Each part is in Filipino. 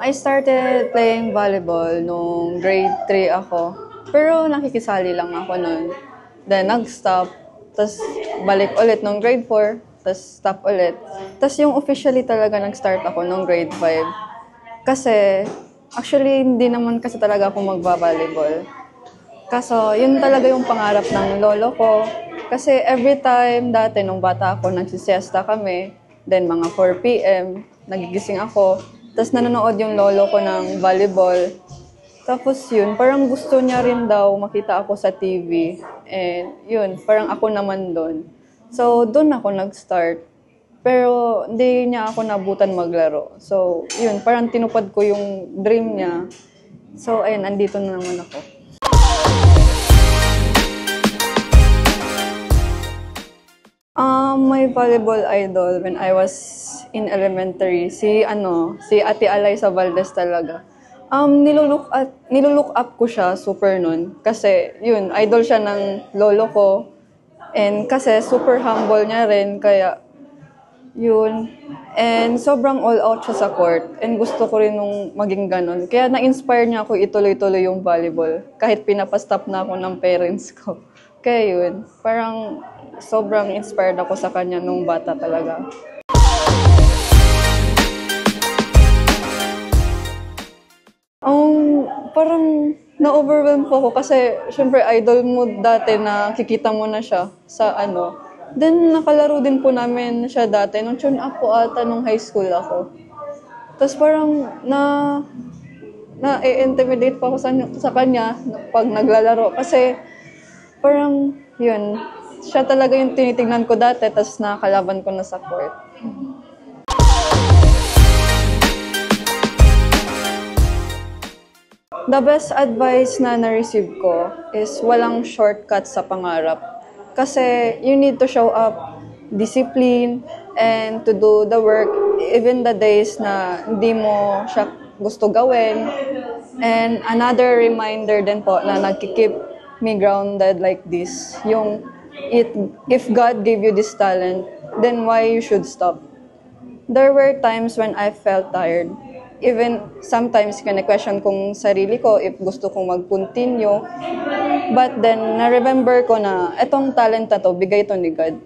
I started playing volleyball nung grade 3 ako. Pero nakikisali lang ako nun. Then nag-stop. Tapos balik ulit nung grade 4. Tapos stop ulit. Tapos yung officially talaga nag-start ako nung grade 5. Kasi actually hindi naman kasi talaga ako magba-volleyball. Kaso yun talaga yung pangarap ng lolo ko. Kasi every time dati nung bata ako nagsisiesta kami. Then mga 4 p.m. nagigising ako. Tapos nanonood yung lolo ko ng volleyball. Tapos yun, parang gusto niya rin daw makita ako sa TV. And yun, parang ako naman doon. So, doon ako nag-start. Pero hindi niya ako nabutan maglaro. So, yun, parang tinupad ko yung dream niya. So, ayun, andito na naman ako. My volleyball idol when I was in elementary, si Ate Alaysa Valdez talaga. Nilulook up ko siya super nun. Kasi, yun, idol siya ng lolo ko. And kasi super humble niya rin, kaya, yun. And sobrang all out siya sa court. And gusto ko rin nung maging ganun. Kaya na-inspire niya ako ituloy-tuloy yung volleyball. Kahit pinapastop na ako ng parents ko. Kaya yun, parang sobrang inspired ako sa kanya nung bata talaga. Parang na-overwhelm po ako kasi syempre idol mo dati na kikita mo na siya sa ano. Then nakalaro din po namin siya dati nung tune up po ata nung high school ako. Tapos parang na-intimidate pa ako sa kanya pag naglalaro kasi parang yun, siya talaga yung tinitignan ko dati tapos nakakalaban ko na sa court. The best advice na na-receive ko is walang shortcut sa pangarap. Kasi you need to show up discipline and to do the work even the days na hindi mo siya gusto gawin. And another reminder din po na nagki-keep me grounded like this, yung if God gave you this talent, then why you should stop? There were times when I felt tired. Even sometimes kine-question kong sarili ko if gusto kong mag-continue. But then, na-remember ko na etong talent na to, bigay to ni God.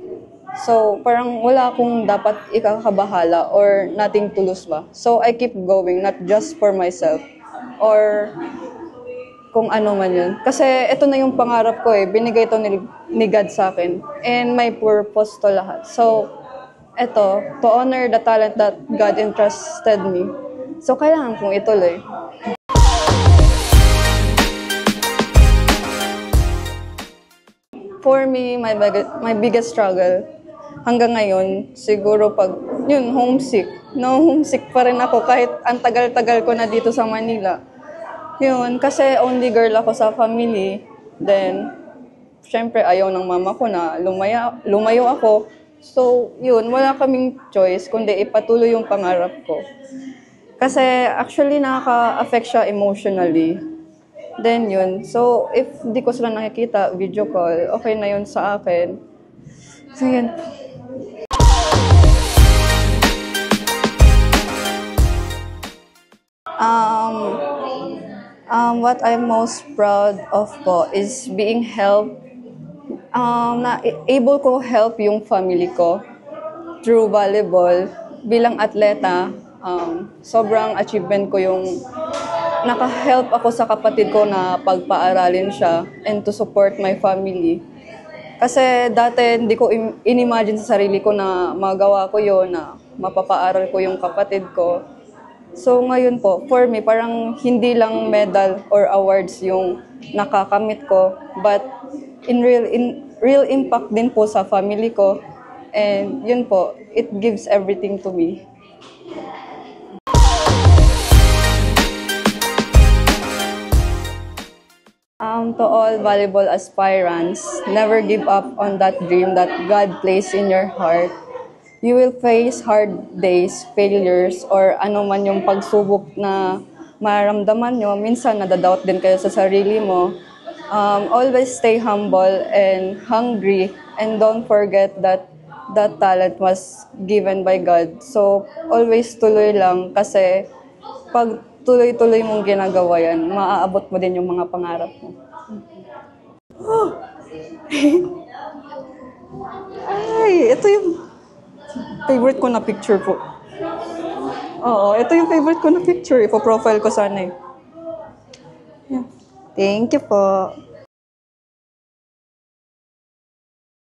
So, parang wala akong dapat ikakabahala or nothing to lose ba. So, I keep going, not just for myself or kung ano man yun. Kasi ito na yung pangarap ko eh. Binigay to ni God sa akin. And my purpose to lahat. So, eto, to honor the talent that God entrusted me. So, kailangan kong ituloy. For me, my biggest struggle hanggang ngayon, siguro pag, yun, homesick. No, homesick pa rin ako kahit ang tagal-tagal ko na dito sa Manila. Yun, kasi only girl ako sa family. Then, syempre, ayaw ng mama ko na lumayo ako. So, yun, wala kaming choice kundi ipatuloy yung pangarap ko. Kasi actually nakaka-affect siya emotionally. Then yun, so if di ko sila nakikita, video call, okay na yun sa akin. So yun. What I'm most proud of po is being able ko help yung family ko through volleyball bilang atleta. Sobrang achievement ko yung naka-help ako sa kapatid ko na pagpaaralin siya and to support my family. Kasi dati hindi ko in-imagine sa sarili ko na magawa ko yon na mapapaaral ko yung kapatid ko. So ngayon po, for me, parang hindi lang medal or awards yung nakakamit ko, but in real impact din po sa family ko. And yun po, it gives everything to me. To all volleyball aspirants, never give up on that dream that God placed in your heart. You will face hard days, failures, or ano man yung pagsubok na maramdaman nyo. Minsan nadadoubt din kayo sa sarili mo. Always stay humble and hungry, and don't forget that that talent was given by God. So always tuloy lang kasi pag tuloy-tuloy mong ginagawa yan, maaabot mo din yung mga pangarap mo. Ay, ito yung favorite ko na picture po. Oo, ito yung favorite ko na picture. Ipo-profile ko sana eh. Yeah. Thank you po.